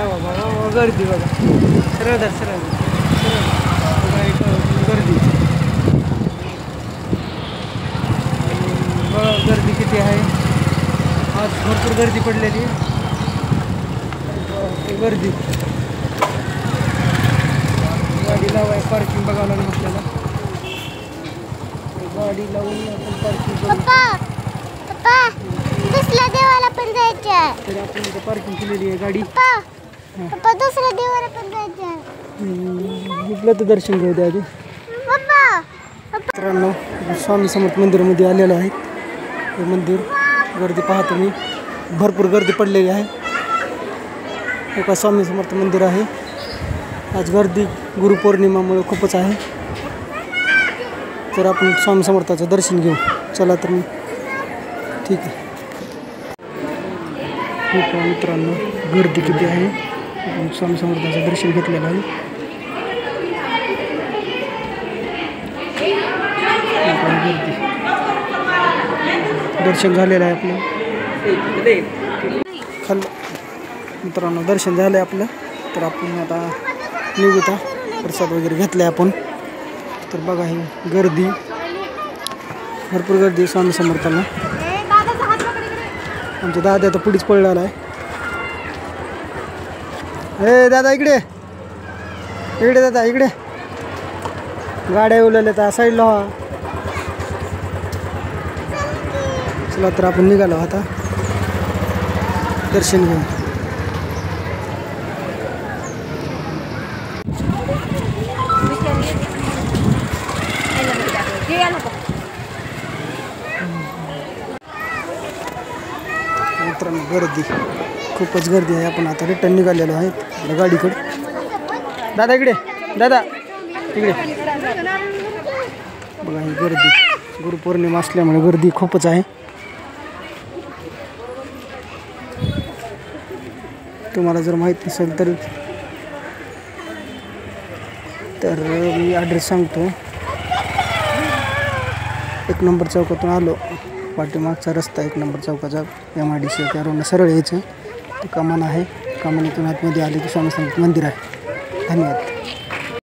बाबा गर्दी बघा. सरळ गर्दी बघा, गर्दी किती आहे आज. भरपूर गर्दी पडलेली. गर्दी गाडी लावाय पार्किंग बघावं लागेल आपल्याला. गाडी लावून आपण पार्किंग दुसऱ्या देवाला पण जायचं आहे. तर आपण इथं पार्किंग केलेली आहे गाडी. पप्पा दुसऱ्या देवाला पण जायचं आहे. इथलं तर दर्शन घेऊ द्या आधी. मित्रांनो, स्वामी समर्थ मंदिरामध्ये आलेलं आहे. हे मंदिर गर्दी पाहा तुम्ही, भरपूर गर्दी पडलेली आहे. एका स्वामी समर्थ मंदिर आहे. आज गर्दी गुरुपौर्णिमामुळे खूपच आहे. तर आपण स्वामी समर्थाचं दर्शन घेऊ. चला तर मग ठीक आहे. खूप मित्रांनो गर्दी किती आहे. आपण स्वामी समर्थाचं दर्शन घेतलेलं आहे. गर्दी दर्शन झालेलं आहे आपलं. मित्रांनो दर्शन झालं आहे आपलं. तर आपण आता निघूता. प्रसाद वगैरे घेतला आहे आपण. तर बघा ही गर्दी, भरपूर गर्दी स्वामी समर्थाला. आमच्या दादा तर पुढेच पडलेला आहे. हे दादा इकडे इकडे, दादा इकडे. गाड्या उलवल्या तर साईडला व्हा. चला तर आपण निघालो आता दर्शन घेऊन. मित्रांनो गर्दी खूपच गर्दी आहे. आपण आता रिटर्न निघालेलो आहे आपल्या गाडीकडे. दादा इकडे, दादा इकडे बघा ही गर्दी. गुरुपौर्णिमा असल्यामुळे गर्दी खूपच आहे. तुम्हाला जर माहीत नसेल तर मी ॲड्रेस सांगतो. 1 नंबर चौकातून आलो, पाठीमागचा रस्ता 1 नंबर चौकाचा MIDC त्या रोडनं सरळ यायचं. ते कमान आहे. कमानीतून आतमध्ये आले की स्वामी समर्थ मंदिर आहे. धन्यवाद.